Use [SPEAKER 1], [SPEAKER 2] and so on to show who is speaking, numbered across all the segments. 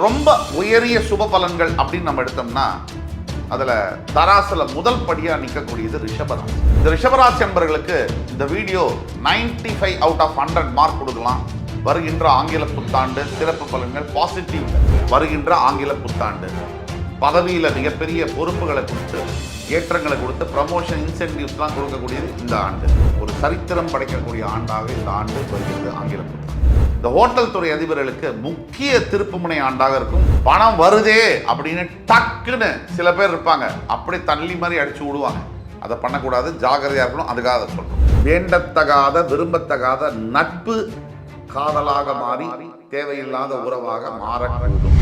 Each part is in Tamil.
[SPEAKER 1] ரொம்ப உயரிய சுப பலன்கள் அப்படின்னு நம்ம எடுத்தோம்னா அதுல தராசுல முதல் படியா நிற்கக்கூடியது ரிஷபராசி. இந்த ரிஷபராசி என்பவர்களுக்கு இந்த வீடியோ 95 அவுட் ஆஃப் 100 மார்க் கொடுக்கலாம். வருகின்ற ஆங்கில புத்தாண்டு சிறப்பு பலன்கள் பாசிட்டிவ். வருகின்ற ஆங்கில புத்தாண்டு பதவியில மிகப்பெரிய பொறுப்புகளை கொடுத்து ஏற்றங்களை கொடுத்து ப்ரமோஷன் இன்சென்டிவ்ஸ்லாம் கொடுக்கக்கூடியது இந்த ஆண்டு. ஒரு சரித்திரம் படைக்கக்கூடிய ஆண்டாக இந்த ஆண்டு வருகிறது ஆங்கில புத்தாண்டு. இந்த ஹோட்டல் துறை அதிபர்களுக்கு முக்கிய திருப்புமுனை ஆண்டாக இருக்கும். பணம் வருதே அப்படின்னு டக்குன்னு சில பேர் இருப்பாங்க, அப்படி தள்ளி மாதிரி அடிச்சு விடுவாங்க. அதை பண்ணக்கூடாது, ஜாகிரதையா இருக்கணும். அதுக்காக அதை சொல்றோம். வேண்டத்தகாத விரும்பத்தகாத நட்பு காதலாக மாறி தேவையில்லாத உறவாக மாறக்கூடும்.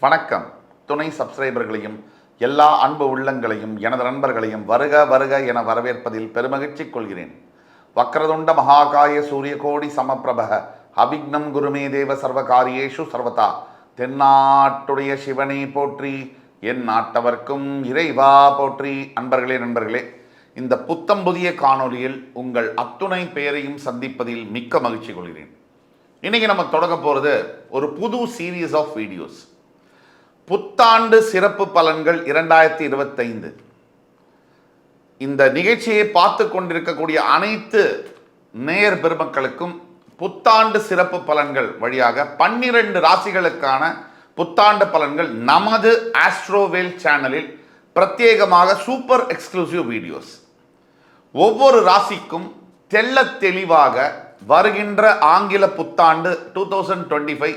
[SPEAKER 1] வணக்கம். துணை சப்ஸ்கிரைபர்களையும் எல்லா அன்பு உள்ளங்களையும் எனது நண்பர்களையும் வருக வருக என வரவேற்பதில் பெருமகிழ்ச்சி கொள்கிறேன். வக்ரதுண்ட மகாகாய சூரியகோடி சமப்பிரபக அபிக்னம் குருமே தேவ சர்வகாரியேஷு சர்வதா. தென்னாட்டுடைய சிவனை போற்றி, என் நாட்டவர்க்கும் இறைவா போற்றி. நண்பர்களே, இந்த புத்தம் புதிய காணொலியில் உங்கள் அத்துணை பெயரையும் சந்திப்பதில் மிக்க மகிழ்ச்சி கொள்கிறேன். இன்னைக்கு நம்ம தொடங்க போகிறது ஒரு புது சீரீஸ் ஆஃப் வீடியோஸ். புத்தாண்டு சிறப்பு பலன்கள் 2025. இந்த நிகழ்ச்சியை பார்த்து கொண்டிருக்கக்கூடிய அனைத்து நேயர் பெருமக்களுக்கும் புத்தாண்டு சிறப்பு பலன்கள் வழியாக 12 ராசிகளுக்கான புத்தாண்டு பலன்கள் நமது ஆஸ்ட்ரோவேல் சேனலில் பிரத்யேகமாக சூப்பர் எக்ஸ்க்ளூசிவ் வீடியோஸ். ஒவ்வொரு ராசிக்கும் தெள்ள தெளிவாக வருகின்ற ஆங்கில புத்தாண்டு 2025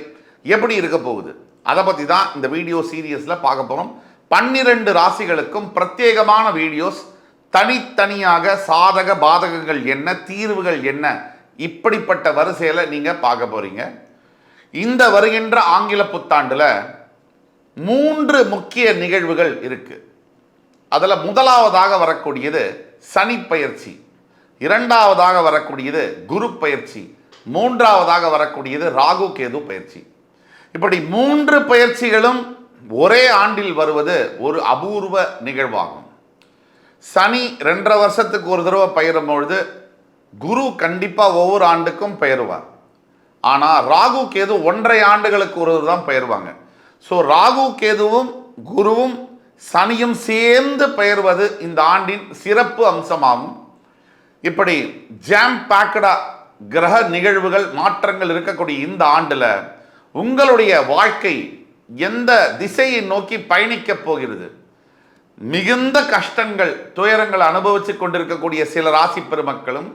[SPEAKER 1] எப்படி இருக்க போகுது அதை பற்றி தான் இந்த வீடியோ சீரியஸில் பார்க்க போகிறோம். 12 ராசிகளுக்கும் பிரத்யேகமான வீடியோஸ், தனித்தனியாக சாதக பாதகங்கள் என்ன, தீர்வுகள் என்ன, இப்படிப்பட்ட வரிசையில் நீங்கள் பார்க்க போகிறீங்க. இந்த வருகின்ற ஆங்கில புத்தாண்டில் 3 முக்கிய நிகழ்வுகள் இருக்குது. அதில் முதலாவதாக வரக்கூடியது சனி பயிற்சி, இரண்டாவதாக வரக்கூடியது குரு பயிற்சி, மூன்றாவதாக வரக்கூடியது ராகு கேது பயிற்சி. இப்படி 3 பயிற்சிகளும் ஒரே ஆண்டில் வருவது ஒரு அபூர்வ நிகழ்வாகும். சனி 2.5 வருஷத்துக்கு ஒரு தடவை பயிரும் பொழுது குரு கண்டிப்பாக ஒவ்வொரு ஆண்டுக்கும் பயிறுவார். ஆனால் ராகு கேது 1.5 ஆண்டுகளுக்கு ஒரு தான் பயிர்வாங்க. ஸோ ராகு கேதுவும் குருவும் சனியும் சேர்ந்து பயிர்வது இந்த ஆண்டின் சிறப்பு அம்சமாகும். இப்படி ஜாம் பேக்கடா கிரக நிகழ்வுகள் மாற்றங்கள் இருக்கக்கூடிய இந்த ஆண்டில் உங்களுடைய வாழ்க்கை எந்த திசையை நோக்கி பயணிக்கப் போகிறது? மிகுந்த கஷ்டங்கள் துயரங்கள் அனுபவிச்சு கொண்டிருக்கக்கூடிய சில ராசி பெருமக்களும்,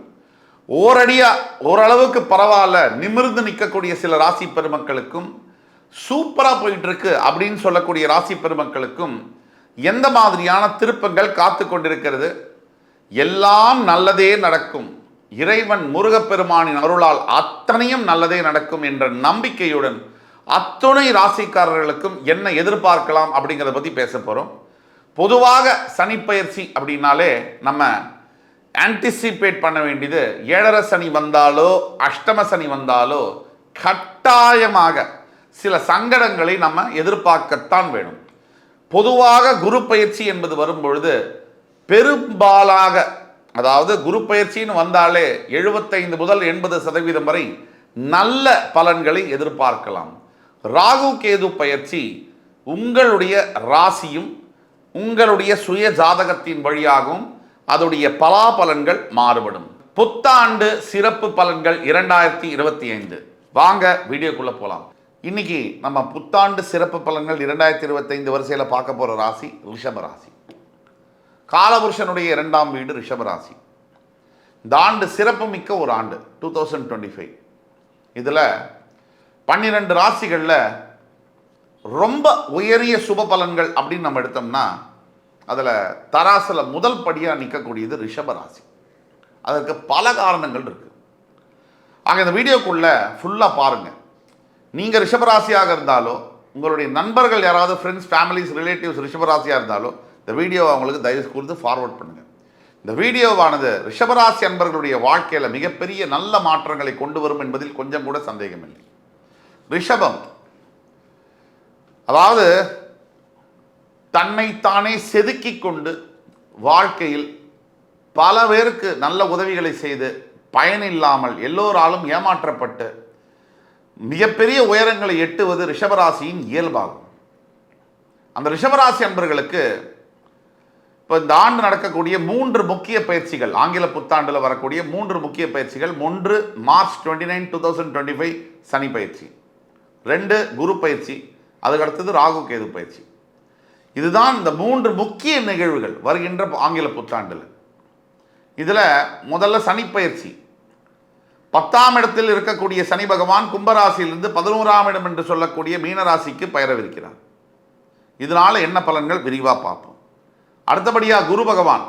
[SPEAKER 1] ஓரளவுக்கு பரவாயில்ல நிமிர்ந்து நிற்கக்கூடிய சில ராசி பெருமக்களுக்கும், சூப்பராக போயிட்டு இருக்கு அப்படின்னு சொல்லக்கூடிய ராசி பெருமக்களுக்கும் எந்த மாதிரியான திருப்பங்கள் காத்து கொண்டிருக்கிறது? எல்லாம் நல்லதே நடக்கும், இறைவன் முருகப்பெருமானின் அருளால் அத்தனையும் நல்லதே நடக்கும் என்ற நம்பிக்கையுடன் அத்துணை ராசிக்காரர்களுக்கும் என்ன எதிர்பார்க்கலாம் அப்படிங்கிறத பற்றி பேச போகிறோம். பொதுவாக சனி பயிற்சி அப்படின்னாலே நம்ம ஆன்டிசிபேட் பண்ண வேண்டியது 7.5 சனி வந்தாலோ அஷ்டம சனி வந்தாலோ கட்டாயமாக சில சங்கடங்களை நம்ம எதிர்பார்க்கத்தான் வேணும். பொதுவாக குரு பயிற்சி என்பது வரும்பொழுது பெரும்பாலாக, அதாவது குரு பயிற்சின்னு வந்தாலே 75 முதல் 80% வரை நல்ல பலன்களை எதிர்பார்க்கலாம். ராகு கேது பயிற்சி உங்களுடைய ராசியும் உங்களுடைய சுய ஜாதகத்தின் வழியாகவும் அதோடைய பலாபலன்கள் மாறுபடும். புத்தாண்டு சிறப்பு பலன்கள் 2025. வாங்க வீடியோக்குள்ள போகலாம். இன்னைக்கு நம்ம புத்தாண்டு சிறப்பு பலன்கள் 2025 வரிசையில் பார்க்க போகிற ராசி ரிஷப ராசி. காலபுருஷனுடைய 2ஆம் வீடு ரிஷபராசி. இந்த ஆண்டு சிறப்பு மிக்க ஒரு ஆண்டு 2025. இதில் 12 ராசிகளில் ரொம்ப உயரிய சுப பலன்கள் அப்படின்னு நம்ம எடுத்தோம்னா அதில் தராசில் முதல் படியாக நிற்கக்கூடியது ரிஷபராசி. அதற்கு பல காரணங்கள் இருக்குது. ஆக இந்த வீடியோக்குள்ளே ஃபுல்லாக பாருங்கள். நீங்கள் ரிஷபராசியாக இருந்தாலோ, உங்களுடைய நண்பர்கள் யாராவது ஃப்ரெண்ட்ஸ் ஃபேமிலிஸ் ரிலேட்டிவ்ஸ் ரிஷபராசியாக இருந்தாலோ இந்த வீடியோவை அவங்களுக்கு தயவு கூர்ந்து ஃபார்வர்ட் பண்ணுங்கள். இந்த வீடியோவானது ரிஷபராசி அன்பர்களுடைய வாழ்க்கையில் மிகப்பெரிய நல்ல மாற்றங்களை கொண்டு வரும் என்பதில் கொஞ்சம் கூட சந்தேகமில்லை. ரிஷபம் அதாவது தன்னைத்தானே செதுக்கி கொண்டு வாழ்க்கையில் பல பேருக்கு நல்ல உதவிகளை செய்து பயனில்லாமல் எல்லோராலும் ஏமாற்றப்பட்டு மிகப்பெரிய உயரங்களை எட்டுவது ரிஷபராசியின் இயல்பாகும். அந்த ரிஷபராசி அன்பர்களுக்கு இப்போ இந்த ஆண்டு நடக்கக்கூடிய 3 முக்கிய பயிற்சிகள், ஆங்கில புத்தாண்டில் வரக்கூடிய 3 முக்கிய பயிற்சிகள், 1 மார்ச் 29, 2025 சனி பயிற்சி, 2 குரு பயிற்சி, அதுக்கு அடுத்தது ராகு கேது பயிற்சி. இதுதான் இந்த 3 முக்கிய நிகழ்வுகள் வருகின்ற ஆங்கில புத்தாண்டில். இதில் முதல்ல சனி பயிற்சி. 10ஆம் இடத்தில் இருக்கக்கூடிய சனி பகவான் கும்பராசியிலிருந்து 11ஆம் இடம் என்று சொல்லக்கூடிய மீனராசிக்கு பெயரவிருக்கிறார். இதனால் என்ன பலன்கள் விரிவாக பார்ப்போம். அடுத்தபடியாக குரு பகவான்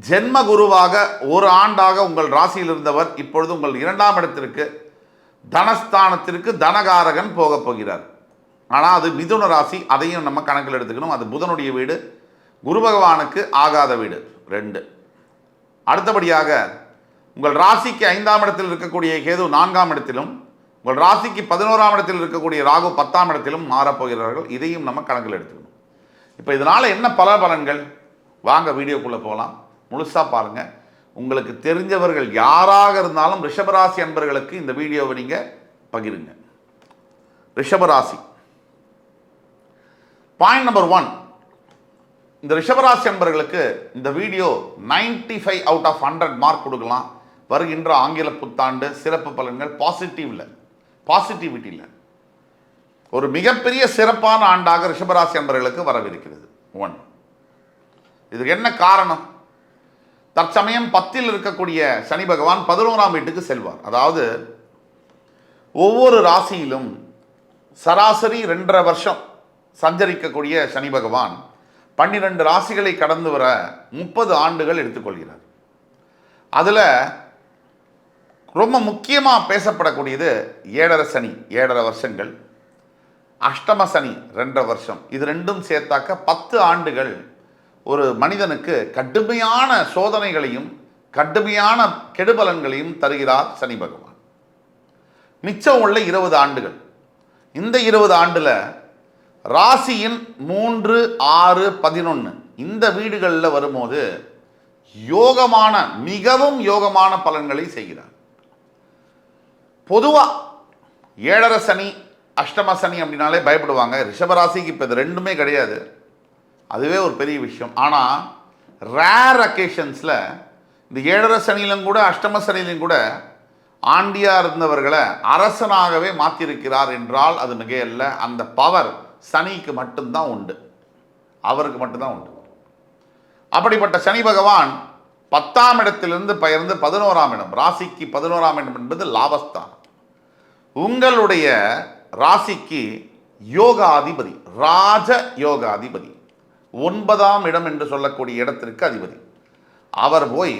[SPEAKER 1] ஜென்ம குருவாக ஒரு ஆண்டாக உங்கள் ராசியில் இருந்தவர் இப்பொழுது உங்கள் 2ஆம் இடத்திற்கு தனஸ்தானத்திற்கு தனகாரகன் போக போகிறார். ஆனால் அது மிதுன ராசி, அதையும் நம்ம கணக்கில் எடுத்துக்கணும். அது புதனுடைய வீடு, குரு பகவானுக்கு ஆகாத வீடு 2. அடுத்தபடியாக உங்கள் ராசிக்கு 5ஆம் இடத்தில் இருக்கக்கூடிய கேது 4ஆம் இடத்திலும், உங்கள் ராசிக்கு 11ஆம் இடத்தில் இருக்கக்கூடிய ராகு 10ஆம் இடத்திலும் மாறப்போகிறார்கள். இதையும் நம்ம கணக்கில் எடுத்துக்கணும். இப்போ இதனால் என்ன பலன்கள்? வாங்க வீடியோக்குள்ளே போகலாம். முழுசாக பாருங்கள். உங்களுக்கு தெரிஞ்சவர்கள் யாராக இருந்தாலும் ரிஷபராசி அன்பர்களுக்கு இந்த வீடியோவை நீங்கள் பகிருங்க. ரிஷபராசி பாயிண்ட் நம்பர் 1. இந்த ரிஷபராசி அன்பர்களுக்கு இந்த வீடியோ 95 அவுட் ஆஃப் 100 மார்க் கொடுக்கலாம். வருகின்ற ஆங்கில புத்தாண்டு சிறப்பு பலன்கள் பாசிட்டிவிட்டியில் ஒரு மிகப்பெரிய சிறப்பான ஆண்டாக ரிஷபராசி அன்பர்களுக்கு வரவிருக்கிறது. 1. இதுக்கு என்ன காரணம்? தற்சமயம் 10இல் இருக்கக்கூடிய சனி பகவான் 11ஆம் வீட்டுக்கு செல்வார். அதாவது ஒவ்வொரு ராசியிலும் சராசரி 2.5 வருஷம் சஞ்சரிக்கக்கூடிய சனி பகவான் 12 ராசிகளை கடந்து வர 30 ஆண்டுகள் எடுத்துக்கொள்கிறார். அதில் ரொம்ப முக்கியமாக பேசப்படக்கூடியது 7.5 சனி 7.5 வருஷங்கள், அஷ்டம சனி 2.5 வருஷம். இது ரெண்டும் சேர்த்தாக்க 10 ஆண்டுகள் ஒரு மனிதனுக்கு கடுமையான சோதனைகளையும் கடுமையான கெடுபலன்களையும் தருகிறார் சனி பகவான். மிச்சம் உள்ள 20 ஆண்டுகள். இந்த 20 ஆண்டில் ராசியின் 3, 6, 11 இந்த வீடுகளில் வரும்போது யோகமான மிகவும் யோகமான பலன்களை செய்கிறார். பொதுவாக 7.5 சனி அஷ்டம சனி அப்படின்னாலே பயப்படுவாங்க. ரிஷபராசிக்கு இப்போ இது ரெண்டுமே கிடையாது, அதுவே ஒரு பெரிய விஷயம். ஆனால் ரேர் அக்கேஷன்ஸில் இந்த 7.5 சனியிலும் கூட அஷ்டம சனியிலும் கூட ஆண்டியாக இருந்தவர்களை அரசனாகவே மாற்றிருக்கிறார் என்றால் அது மிகையல்ல. அந்த பவர் சனிக்கு மட்டும்தான் உண்டு, அவருக்கு மட்டும்தான் உண்டு. அப்படிப்பட்ட சனி பகவான் 10ஆம் இடத்திலிருந்து பெயர்ந்து 11ஆம் இடம், ராசிக்கு 11ஆம் இடம் என்பது லாபஸ்தானம். உங்களுடைய ராசிக்கு யோகாதிபதி, ராஜ யோகாதிபதி, 9ஆம் இடம் என்று சொல்லக்கூடிய இடத்திற்கு அதிபதி. அவர் போய்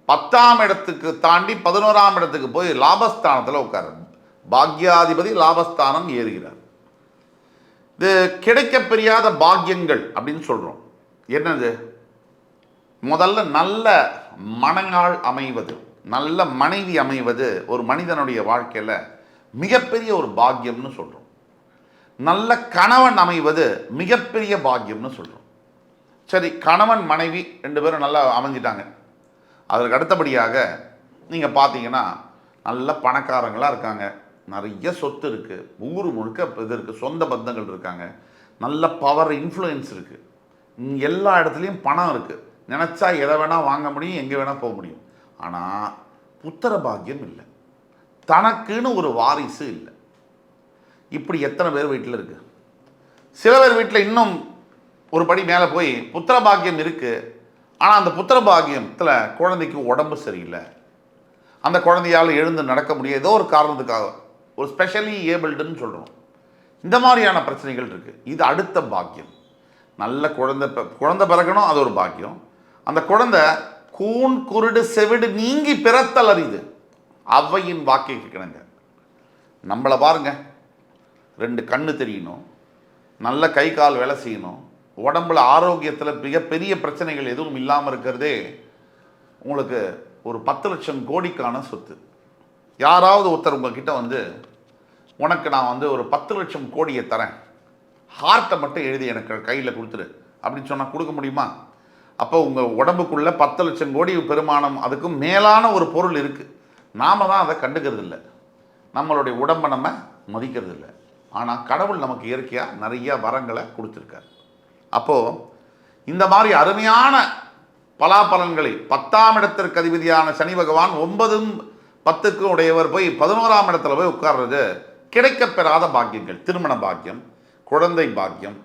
[SPEAKER 1] 10ஆம் இடத்துக்கு தாண்டி 11ஆம் இடத்துக்கு போய் லாபஸ்தானத்தில் உட்கார, பாக்யாதிபதி லாபஸ்தானம் ஏறுகிறார். இது கிடைக்கப்பெரியாத பாக்கியங்கள் அப்படின்னு சொல்கிறோம். என்னது? முதல்ல நல்ல மனநாள் அமைவது, நல்ல மனைவி அமைவது ஒரு மனிதனுடைய வாழ்க்கையில் மிகப்பெரிய ஒரு பாக்கியம்னு சொல்கிறோம். நல்ல கணவன் அமைவது மிகப்பெரிய பாக்கியம்னு சொல்கிறோம். சரி, கணவன் மனைவி 2 பேரும் நல்லா அமைஞ்சிட்டாங்க. அதற்கு அடுத்தபடியாக நீங்கள் பார்த்தீங்கன்னா நல்ல பணக்காரங்களாக இருக்காங்க, நிறைய சொத்து இருக்குது, ஊர் முழுக்க இது இருக்குது, சொந்த பந்தங்கள் இருக்காங்க, நல்ல பவர் இன்ஃப்ளூயன்ஸ் இருக்குது, எல்லா இடத்துலையும் பணம் இருக்குது, நினச்சா எதை வேணால் வாங்க முடியும், எங்கே வேணால் போக முடியும். ஆனால் புத்திர பாக்கியம் இல்லை, தனக்குன்னு ஒரு வாரிசு இல்லை. இப்படி எத்தனை பேர் வீட்டில் இருக்குது? சில பேர் வீட்டில் இன்னும் ஒரு படி மேலே போய் புத்திர பாக்கியம் இருக்குது, ஆனால் அந்த புத்திர பாக்கியத்தில் குழந்தைக்கு உடம்பு சரியில்லை, அந்த குழந்தையால் எழுந்து நடக்க முடியாது, ஏதோ ஒரு காரணத்துக்காக, ஒரு ஸ்பெஷலி ஏபிள்டுன்னு சொல்கிறோம். இந்த மாதிரியான பிரச்சனைகள் இருக்குது. இது அடுத்த பாக்கியம். நல்ல குழந்தை பிறக்கணும், அது ஒரு பாக்கியம். அந்த குழந்தை கூன் குருடு செவிடு நீங்கி பிறத்தல் அறிது, அவ்வையின் வாக்கிற்கு கிணங்க. நம்மளை பாருங்க, 2 கண்ணு தெரியணும், நல்ல கை கால் வேலை செய்யணும், உடம்புல ஆரோக்கியத்தில் மிகப்பெரிய பிரச்சனைகள் எதுவும் இல்லாமல் இருக்கிறதே உங்களுக்கு ஒரு 10 லட்சம் கோடிக்கான சொத்து. யாராவது ஒருத்தர் உங்ககிட்ட வந்து உனக்கு நான் வந்து ஒரு 10 லட்சம் கோடியை தரேன், ஹார்ட்டை மட்டும் எழுதி எனக்கு கையில் கொடுத்துரு அப்படின்னு சொன்னால் கொடுக்க முடியுமா? அப்போ உங்கள் உடம்புக்குள்ளே 10 லட்சம் கோடி பெருமானம் அதுக்கும் மேலான ஒரு பொருள் இருக்குது. நாம் தான் அதை கண்டுக்கிறது இல்லை. நம்மளுடைய உடம்பை நம்ம மதிக்கிறது இல்லை. ஆனால் கடவுள் நமக்கு இயற்கையாக நிறைய வரங்களை கொடுத்துருக்காரு. அப்போது இந்த மாதிரி அருமையான பலாபலன்களை 10ஆம் இடத்திற்கு அதிபதியான சனி பகவான் 9ம் 10க்கும் உடையவர் போய் 11ஆம் இடத்துல போய் உட்கார்றது கிடைக்கப்பெறாத பாக்கியங்கள். திருமண பாக்கியம், குழந்தை பாக்கியம்,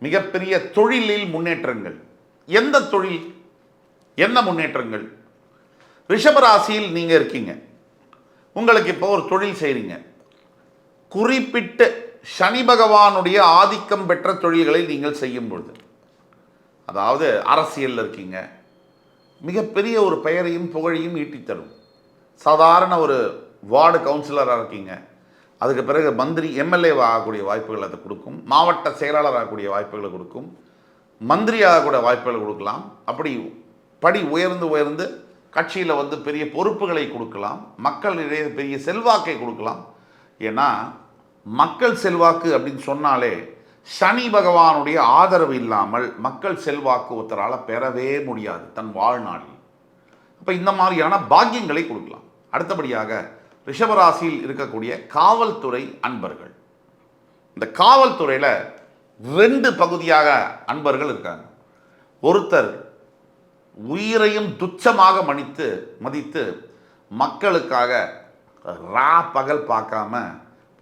[SPEAKER 1] மிகப்பெரிய தொழிலில் முன்னேற்றங்கள். எந்த தொழில், என்ன முன்னேற்றங்கள்? ரிஷபராசியில் நீங்கள் இருக்கீங்க, உங்களுக்கு இப்போ ஒரு தொழில் செய்கிறீங்க. குறிப்பிட்ட சனி பகவானுடைய ஆதிக்கம் பெற்ற தொழில்களை நீங்கள் செய்யும் பொழுது, அதாவது அரசியலில் இருக்கீங்க, மிகப்பெரிய ஒரு பெயரையும் புகழையும் ஈட்டித்தரும். சாதாரண ஒரு வார்டு கவுன்சிலராக இருக்கீங்க, அதுக்கு பிறகு மந்திரி எம்எல்ஏ ஆகக்கூடிய வாய்ப்புகள் அதை கொடுக்கும். மாவட்ட செயலாளர் ஆகக்கூடிய வாய்ப்புகளை கொடுக்கும். மந்திரி ஆகக்கூடிய வாய்ப்புகளை கொடுக்கலாம். அப்படி படி உயர்ந்து உயர்ந்து கட்சியில் வந்து பெரிய பொறுப்புகளை கொடுக்கலாம். மக்களிடையே பெரிய செல்வாக்கை கொடுக்கலாம். ஏன்னா மக்கள் செல்வாக்கு அப்படின்னு சொன்னாலே சனி பகவானுடைய ஆதரவு இல்லாமல் மக்கள் செல்வாக்கு ஒருத்தரால் பெறவே முடியாது தன் வாழ்நாளில். அப்போ இந்த மாதிரியான பாக்கியங்களை கொடுக்கலாம். அடுத்தபடியாக ரிஷபராசியில் இருக்கக்கூடிய காவல்துறை அன்பர்கள். இந்த காவல்துறையில் 2 பகுதியாக அன்பர்கள் இருக்காங்க. ஒருத்தர் உயிரையும் துச்சமாக மதித்து மக்களுக்காக பகல் பார்க்காம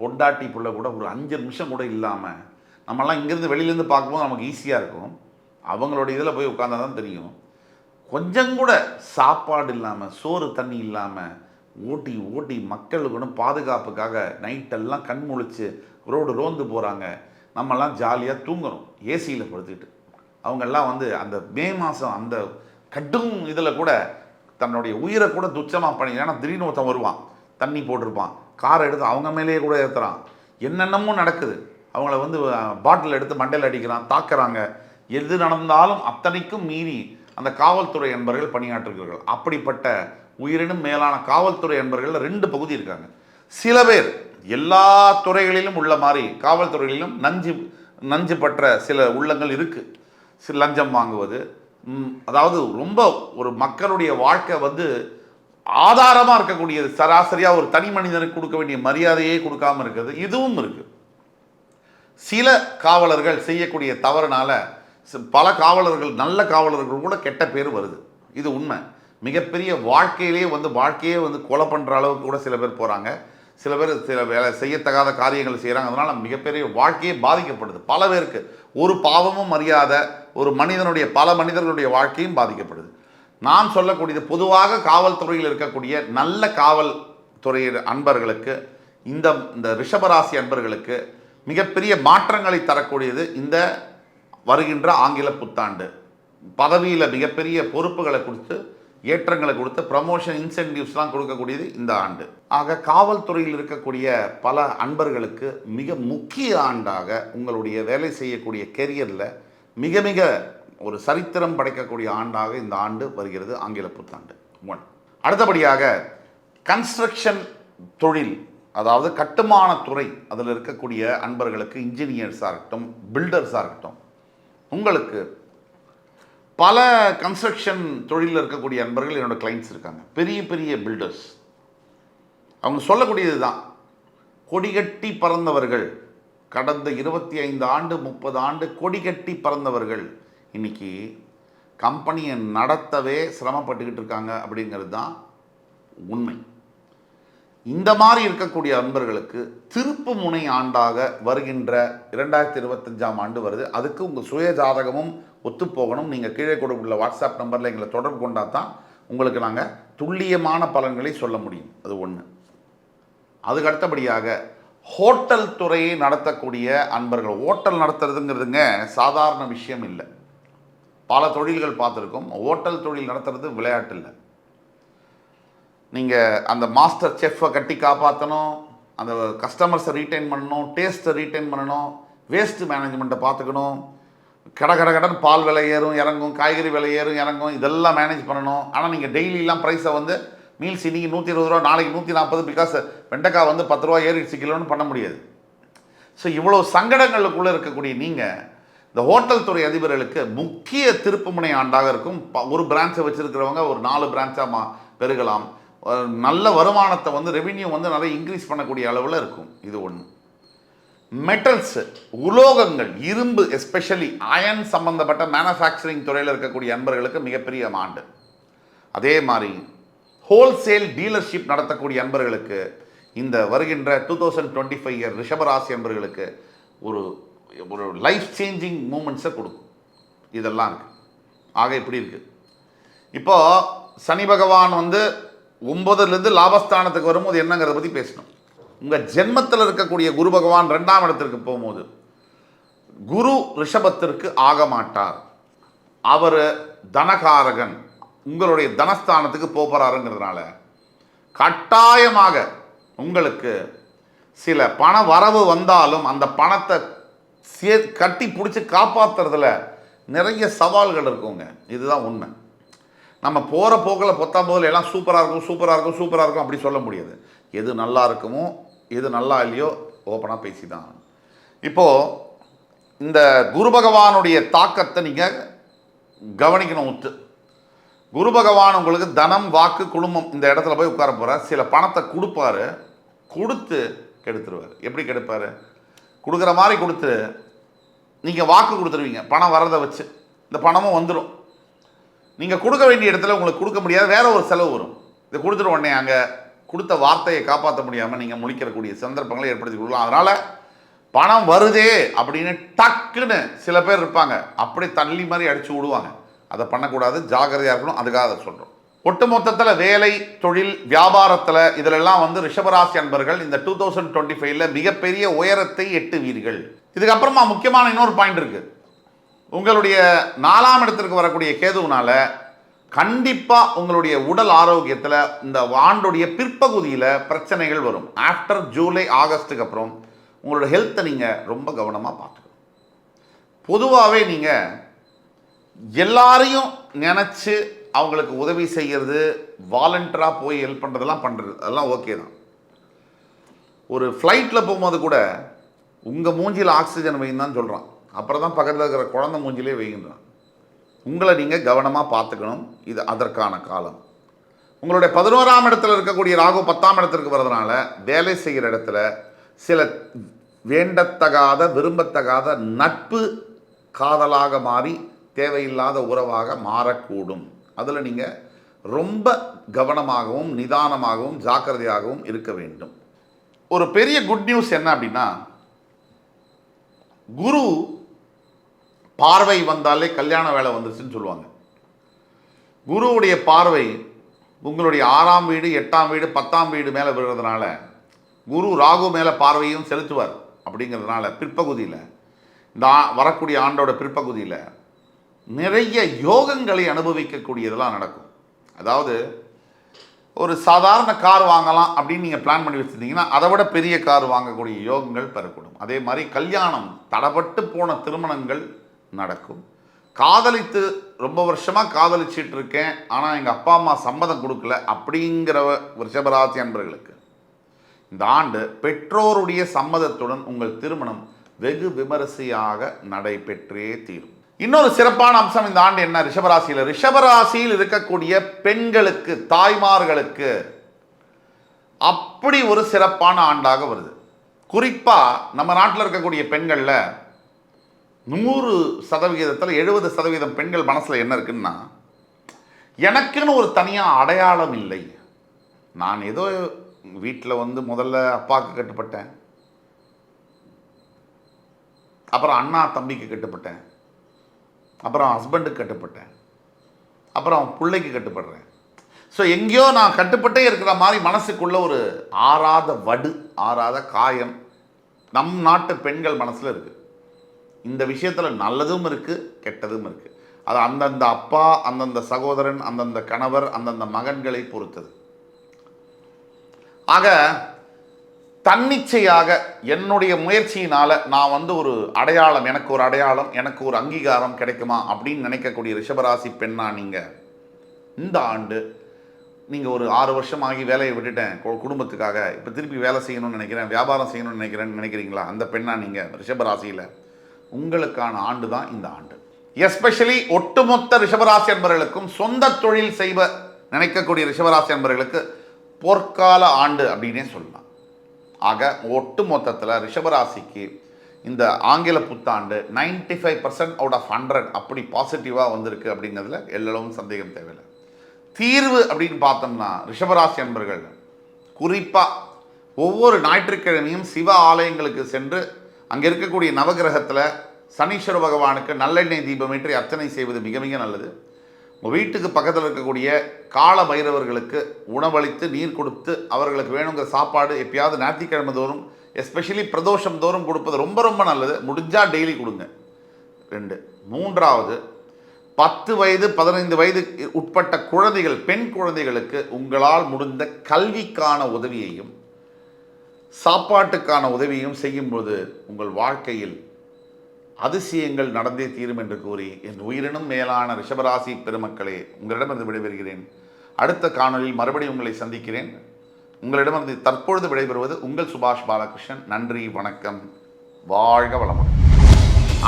[SPEAKER 1] பொண்டாட்டி பிள்ளை கூட ஒரு 5 நிமிஷம் கூட இல்லாமல், நம்மலாம் இங்கேருந்து வெளியிலேருந்து பார்க்கும்போது நமக்கு ஈஸியாக இருக்கும், அவங்களோட இதில் போய் உட்காந்தா தான் தெரியும். கொஞ்சம் கூட சாப்பாடு இல்லாமல் சோறு தண்ணி இல்லாமல் ஓட்டி ஓட்டி மக்களுக்கு பாதுகாப்புக்காக நைட்டெல்லாம் கண் முழிச்சு ரோந்து போகிறாங்க. நம்மெல்லாம் ஜாலியாக தூங்குறோம் ஏசியில் படுத்துக்கிட்டு. அவங்கெல்லாம் வந்து அந்த மே மாதம் அந்த கடும் இதில் கூட தன்னுடைய உயிரை கூட துச்சமாக பண்ணி, ஏன்னா திடீர்னு ஒருத்தன் வருவான், தண்ணி போட்டிருப்பான், காரை எடுத்து அவங்க மேலேயே கூட ஏற்றுறான், என்னென்னமோ நடக்குது. அவங்கள வந்து பாட்டில் எடுத்து மண்டையில் அடிக்கிறான், தாக்குறாங்க. எது நடந்தாலும் அத்தனைக்கும் மீறி அந்த காவல்துறை என்பர்கள் பணியாற்றுகிறார்கள். அப்படிப்பட்ட உயிரினும் மேலான காவல்துறை என்பர்கள் 2 பகுதி இருக்காங்க. சில பேர் எல்லா துறைகளிலும் உள்ள மாதிரி காவல்துறைகளிலும் நஞ்சு பற்ற சில உள்ளங்கள் இருக்குது. சில லஞ்சம் வாங்குவது, அதாவது ரொம்ப ஒரு மக்களுடைய வாழ்க்கை வந்து ஆதாரமாக இருக்கக்கூடியது, சராசரியாக ஒரு தனி மனிதனுக்கு கொடுக்க வேண்டிய மரியாதையே கொடுக்காமல் இருக்கிறது, இதுவும் இருக்குது. சில காவலர்கள் செய்யக்கூடிய தவறுனால பல காவலர்கள், நல்ல காவலர்கள் கூட கெட்ட பேர் வருது. இது உண்மை. மிகப்பெரிய வாழ்க்கையே வந்து கொலை பண்ணுற அளவுக்கு கூட சில பேர் போகிறாங்க. சில பேர் சில வேலை செய்யத்தகாத காரியங்கள் செய்கிறாங்க. அதனால் மிகப்பெரிய வாழ்க்கையே பாதிக்கப்படுது. பல பேருக்கு ஒரு பாவமும் அறியாத ஒரு மனிதனுடைய, பல மனிதர்களுடைய வாழ்க்கையும் பாதிக்கப்படுது. நான் சொல்லக்கூடியது பொதுவாக காவல்துறையில் இருக்கக்கூடிய நல்ல காவல்துறை அன்பர்களுக்கு, இந்த ரிஷபராசி அன்பர்களுக்கு மிகப்பெரிய மாற்றங்களை தரக்கூடியது இந்த வருகின்ற ஆங்கில புத்தாண்டு. பதவியில் மிகப்பெரிய பொறுப்புகளை கொடுத்து, ஏற்றங்களை கொடுத்து, ப்ரமோஷன் இன்சென்டிவ்ஸ்லாம் கொடுக்கக்கூடியது இந்த ஆண்டு. ஆக காவல்துறையில் இருக்கக்கூடிய பல அன்பர்களுக்கு மிக முக்கிய ஆண்டாக உங்களுடைய வேலை செய்யக்கூடிய கெரியரில் மிக மிக ஒரு சரித்திரம் படைக்கக்கூடிய ஆண்டாக இந்த ஆண்டு வருகிறது, ஆங்கில புத்தாண்டு 1. அடுத்தபடியாக கன்ஸ்ட்ரக்ஷன் தொழில், அதாவது கட்டுமான துறை, அதில் இருக்கக்கூடிய அன்பர்களுக்கு, இன்ஜினியர்ஸாக இருக்கட்டும், பில்டர்ஸாக இருக்கட்டும், உங்களுக்கு பல கன்ஸ்ட்ரக்ஷன் தொழிலில் இருக்கக்கூடிய அன்பர்கள் என்னோட கிளைண்ட்ஸ் இருக்காங்க. பெரிய பெரிய பில்டர்ஸ். அவங்க சொல்லக்கூடியது தான், கொடிகட்டி பறந்தவர்கள், கடந்த 25 ஆண்டு 30 ஆண்டு கொடிகட்டி பறந்தவர்கள் இன்னைக்கு கம்பெனியை நடத்தவே சிரமப்பட்டுக்கிட்டு இருக்காங்க அப்படிங்கிறது தான் உண்மை. இந்த மாதிரி இருக்கக்கூடிய அன்பர்களுக்கு திருப்பு முனை ஆண்டாக வருகின்ற 2025ஆம் ஆண்டு வருது. அதுக்கு உங்கள் சுய ஜாதகமும் ஒத்துப்போகணும். நீங்கள் கீழே கொடுக்குள்ள வாட்ஸ்அப் நம்பரில் எங்களை தொடர்பு கொண்டால் தான் உங்களுக்கு நாங்கள் துல்லியமான பலன்களை சொல்ல முடியும். அது 1. அதுக்கு அடுத்தபடியாக ஹோட்டல் துறையை நடத்தக்கூடிய அன்பர்கள். ஹோட்டல் நடத்துறதுங்கிறதுங்க சாதாரண விஷயம் இல்லை. பல தொழில்கள் பார்த்துருக்கோம். ஹோட்டல் தொழில் நடத்துறது விளையாட்டு இல்லை. நீங்கள் அந்த மாஸ்டர் செஃப்பை கட்டி காப்பாற்றணும், அந்த கஸ்டமர்ஸை ரீட்டைன் பண்ணணும், டேஸ்ட்டை ரீட்டைன் பண்ணணும், வேஸ்ட்டு மேனேஜ்மெண்ட்டை பார்த்துக்கணும், கடன் பால் விலை ஏறும் இறங்கும், காய்கறி விலை ஏறும் இறங்கும், இதெல்லாம் மேனேஜ் பண்ணணும். ஆனால் நீங்கள் டெய்லியெல்லாம் ப்ரைஸை வந்து மீல்ஸ் இன்றைக்கி 120 ரூபா, நாளைக்கு 140, பிகாஸ் வெண்டைக்காய் வந்து 10 ரூபா ஏறிடுச்சு கிலோன்னு பண்ண முடியாது. ஸோ இவ்வளோ சங்கடங்களுக்குள்ளே இருக்கக்கூடிய நீங்கள் இந்த ஹோட்டல் துறை அதிபர்களுக்கு முக்கிய திருப்புமுனை ஆண்டாக இருக்கும். ஒரு பிரான்ச்சை வச்சிருக்கிறவங்க ஒரு 4 பிரான்ச்சாக பெருகலாம். நல்ல வருமானத்தை வந்து ரெவின்யூ வந்து நிறைய இன்க்ரீஸ் பண்ணக்கூடிய அளவில் இருக்கும். இது ஒன்று. மெட்டல்ஸ், உலோகங்கள், இரும்பு, எஸ்பெஷலி அயன் சம்பந்தப்பட்ட மேனுஃபேக்சரிங் துறையில் இருக்கக்கூடிய அன்பர்களுக்கு மிகப்பெரிய ஆண்டு. அதே மாதிரி ஹோல்சேல் டீலர்ஷிப் நடத்தக்கூடிய அன்பர்களுக்கு இந்த வருகின்ற 2025 இயர் ரிஷபராசி அன்பர்களுக்கு ஒரு ஒரு லைஃப் சேஞ்சிங் மூமெண்ட்ஸை கொடுக்கும். இதெல்லாம் இருக்குது. ஆக இப்படி இருக்குது. இப்போ சனி பகவான் வந்து 9லேருந்து லாபஸ்தானத்துக்கு வரும்போது என்னங்கிறத பற்றி பேசணும். உங்கள் ஜென்மத்தில் இருக்கக்கூடிய குரு பகவான் 2ஆம் இடத்திற்கு போகும்போது குரு ரிஷபத்திற்கு ஆக மாட்டார். அவர் தனகாரகன், உங்களுடைய தனஸ்தானத்துக்கு போகிறாருங்கிறதுனால கட்டாயமாக உங்களுக்கு சில பண வரவு வந்தாலும் அந்த பணத்தை கட்டி பிடிச்சி காப்பாற்றுறதுல நிறைய சவால்கள் இருக்குங்க. இதுதான் உண்மை. நம்ம போகிற போக்கில் 19 எல்லாம் சூப்பராக இருக்கும் சூப்பராக இருக்கும் சூப்பராக இருக்கும் அப்படி சொல்ல முடியாது. எது நல்லா இருக்குமோ எது நல்லா இல்லையோ ஓப்பனாக பேசி தான். இப்போது இந்த குரு பகவானுடைய தாக்கத்தை நீங்கள் கவனிக்கணும். குரு பகவான் உங்களுக்கு தனம், வாக்கு, குடும்பம் இந்த இடத்துல போய் உட்கார போகிறார். சில பணத்தை கொடுப்பாரு, கொடுத்து கெடுத்துருவார். எப்படி கெடுப்பார்? கொடுக்குற மாதிரி கொடுத்து நீங்கள் வாக்கு கொடுத்துருவீங்க பணம் வரதை வச்சு. இந்த பணமும் வந்துடும். நீங்கள் கொடுக்க வேண்டிய இடத்துல உங்களுக்கு கொடுக்க முடியாது, வேற ஒரு செலவு வரும். இதை கொடுத்துட்டு உடனே அங்கே கொடுத்த வார்த்தையை காப்பாற்ற முடியாமல் நீங்கள் முழிக்கிறக்கூடிய சந்தர்ப்பங்களை ஏற்படுத்தி கொடுக்கலாம். அதனால் பணம் வருதே அப்படின்னு டக்குன்னு சில பேர் இருப்பாங்க, அப்படி தள்ளி மாதிரி அடித்து விடுவாங்க. அதை பண்ணக்கூடாது, ஜாக்கிரதையாக இருக்கணும். அதுக்காக அதை சொல்கிறோம். ஒட்டு மொத்தத்தில் வேலை, தொழில், வியாபாரத்தில் இதிலெல்லாம் வந்து ரிஷபராசி அன்பர்கள் இந்த 2025 மிகப்பெரிய உயரத்தை எட்டுவீர்கள். இதுக்கப்புறமா முக்கியமான இன்னொரு பாயிண்ட் இருக்குது. உங்களுடைய 4ஆம் இடத்திற்கு வரக்கூடிய கேதுவினால கண்டிப்பாக உங்களுடைய உடல் ஆரோக்கியத்தில் இந்த ஆண்டுடைய பிற்பகுதியில் பிரச்சனைகள் வரும். ஆஃப்டர் ஜூலை ஆகஸ்ட்டுக்கு அப்புறம் உங்களோட ஹெல்த்தை நீங்கள் ரொம்ப கவனமாக பார்த்துக்கணும். பொதுவாகவே நீங்கள் எல்லாரையும் நினச்சி அவங்களுக்கு உதவி செய்கிறது, வாலண்டியராக போய் ஹெல்ப் பண்ணுறதெல்லாம் பண்ணுறது அதெல்லாம் ஓகே தான். ஒரு ஃப்ளைட்டில் போகும்போது கூட உங்கள் மூஞ்சியில் ஆக்சிஜன் வைன்னு தான் சொல்கிறான். அப்புறம் தான் பக்கத்தில் இருக்கிற குழந்தை மூஞ்சிலே வைகின்றான். உங்களை நீங்கள் கவனமாக பார்த்துக்கணும். இது அதற்கான காலம். உங்களுடைய 11ஆம் இடத்துல இருக்கக்கூடிய ராகு 10ஆம் இடத்திற்கு வர்றதுனால வேலை செய்கிற இடத்துல சில வேண்டத்தகாத, விரும்பத்தகாத நட்பு காதலாக மாறி தேவையில்லாத உறவாக மாறக்கூடும். அதில் நீங்கள் ரொம்ப கவனமாகவும் நிதானமாகவும் ஜாக்கிரதையாகவும் இருக்க வேண்டும். ஒரு பெரிய குட் நியூஸ் என்ன அப்படின்னா, குரு பார்வை வந்தாலே கல்யாண வேலை வந்துருச்சுன்னு சொல்லுவாங்க. குருவுடைய பார்வை உங்களுடைய 6ஆம் வீடு, 8ஆம் வீடு, 10ஆம் வீடு மேலே விழுறதுனால குரு ராகு மேலே பார்வையும் செலுத்துவார். அப்படிங்கிறதுனால பிற்பகுதியில் இந்த வரக்கூடிய ஆண்டோட பிற்பகுதியில் நிறைய யோகங்களை அனுபவிக்கக்கூடியதெல்லாம் நடக்கும். அதாவது ஒரு சாதாரண கார் வாங்கலாம் அப்படின்னு நீங்கள் பிளான் பண்ணி வச்சுருந்தீங்கன்னா அதை விட பெரிய கார் வாங்கக்கூடிய யோகங்கள் பெறக்கூடும். அதே மாதிரி கல்யாணம், தடப்பட்டு போன திருமணங்கள் நடக்கும். காதலித்து ரொம்ப வருஷமாக காதலிச்சிட்டு இருக்கேன், ஆனால் எங்கள் அப்பா அம்மா சம்மதம் கொடுக்கல அப்படிங்கிற ரிஷபராசி அன்பர்களுக்கு இந்த ஆண்டு பெற்றோருடைய சம்மதத்துடன் உங்கள் திருமணம் வெகு விமரிசையாக நடைபெற்றே தீரும். இன்னொரு சிறப்பான அம்சம் இந்த ஆண்டு என்ன? ரிஷபராசியில் இருக்கக்கூடிய பெண்களுக்கு, தாய்மார்களுக்கு அப்படி ஒரு சிறப்பான ஆண்டாக வருது. குறிப்பாக நம்ம நாட்டில் இருக்கக்கூடிய பெண்களில் 100% 70% பெண்கள் மனசில் என்ன இருக்குன்னா, எனக்குன்னு ஒரு தனியாக அடையாளம் இல்லை. நான் ஏதோ வீட்டில் வந்து முதல்ல அப்பாவுக்கு கட்டுப்பட்டேன், அப்புறம் அண்ணா தம்பிக்கு கட்டுப்பட்டேன், அப்புறம் ஹஸ்பண்டுக்கு கட்டுப்பட்டேன், அப்புறம் பிள்ளைக்கு கட்டுப்படுறேன். ஸோ எங்கேயோ நான் கட்டுப்பட்டே இருக்கிற மாதிரி மனசுக்குள்ள ஒரு ஆறாத வடு, ஆறாத காயம் நம் நாட்டு பெண்கள் மனசில் இருக்குது. இந்த விஷயத்தில் நல்லதும் இருக்குது, கெட்டதும் இருக்குது. அது அந்தந்த அப்பா, அந்தந்த சகோதரன், அந்தந்த கணவர், அந்தந்த மகன்களை பொறுத்தது. ஆக தன்னிச்சையாக என்னுடைய முயற்சியினால் நான் வந்து ஒரு அடையாளம், எனக்கு ஒரு அடையாளம், எனக்கு ஒரு அங்கீகாரம் கிடைக்குமா அப்படின்னு நினைக்கக்கூடிய ரிஷபராசி பெண்ணா நீங்கள் இந்த ஆண்டு நீங்கள் ஒரு 6 வருஷம் ஆகி வேலையை விட்டுட்டேன் குடும்பத்துக்காக, இப்போ திருப்பி வேலை செய்யணும்னு நினைக்கிறேன், வியாபாரம் செய்யணும்னு நினைக்கிறேன்னு நினைக்கிறீங்களா? அந்த பெண்ணா நீங்கள் ரிஷபராசியில் உங்களுக்கான ஆண்டு தான் இந்த ஆண்டு. எஸ்பெஷலி ஒட்டுமொத்த ரிஷபராசி அன்பர்களுக்கும் சொந்த தொழில் செய்வ நினைக்கக்கூடிய ரிஷபராசி அன்பர்களுக்கு பொற்கால ஆண்டு அப்படின்னே சொல்லலாம். ஆக ஒட்டு மொத்தத்தில் ரிஷபராசிக்கு இந்த ஆங்கில புத்தாண்டு 95% அவுட் ஆஃப் 100 அப்படி பாசிட்டிவாக வந்திருக்கு அப்படிங்கிறதுல எல்லளவும் சந்தேகம் தேவையில்லை. தீர்வு அப்படின்னு பார்த்தோம்னா ரிஷபராசி அன்பர்கள் குறிப்பாக ஒவ்வொரு ஞாயிற்றுக்கிழமையும் சிவ ஆலயங்களுக்கு சென்று அங்கே இருக்கக்கூடிய நவகிரகத்தில் சனீஸ்வர பகவானுக்கு நல்லெண்ணெய் தீபமேற்றி அர்ச்சனை செய்வது மிக மிக நல்லது. உங்கள் வீட்டுக்கு பக்கத்தில் இருக்கக்கூடிய கால பைரவர்களுக்கு உணவளித்து நீர் கொடுத்து அவர்களுக்கு வேணுங்கிற சாப்பாடு எப்பயாவது ஞாயிற்றுக்கிழமை தோறும் எஸ்பெஷலி பிரதோஷம் தோறும் கொடுப்பது ரொம்ப ரொம்ப நல்லது. முடிஞ்சால் டெய்லி கொடுங்க. 2. 3வது 10 வயது 15 வயது உட்பட்ட குழந்தைகள், பெண் குழந்தைகளுக்கு உங்களால் முடிந்த கல்விக்கான உதவியையும் சாப்பாட்டுக்கான உதவியும் செய்யும்போது உங்கள் வாழ்க்கையில் அதிசயங்கள் நடந்தே தீரும் என்று கூறி என் உயிரினும் மேலான ரிஷபராசி பெருமக்களே உங்களிடமிருந்து விடைபெறுகிறேன். அடுத்த காணொலியில் மறுபடியும் உங்களை சந்திக்கிறேன். உங்களிடமிருந்து தற்பொழுது விடைபெறுவது உங்கள் சுபாஷ் பாலகிருஷ்ணன். நன்றி, வணக்கம், வாழ்க வளமுடன்.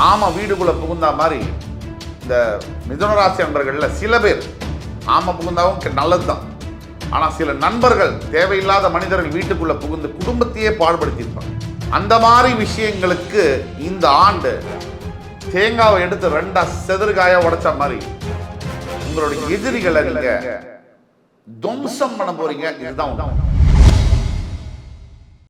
[SPEAKER 1] ஆமாம், வீடுக்குள்ளே புகுந்தா மாதிரி இந்த மிதுனராசி நண்பர்களில் சில பேர் ஆமாம் புகுந்தாவும் நல்லது தான். ஆனால் சில நண்பர்கள் தேவையில்லாத மனிதர்கள் வீட்டுக்குள்ளே புகுந்து குடும்பத்தையே பாடுபடுத்தியிருப்பாங்க. அந்த மாதிரி விஷயங்களுக்கு இந்த ஆண்டு தேங்காவை எடுத்து 2 செதறுகாயா உடைச்ச மாதிரி உங்களுடைய எதிரிகளை நீங்க துவம்சம் பண்ண போறீங்க. இதுதான்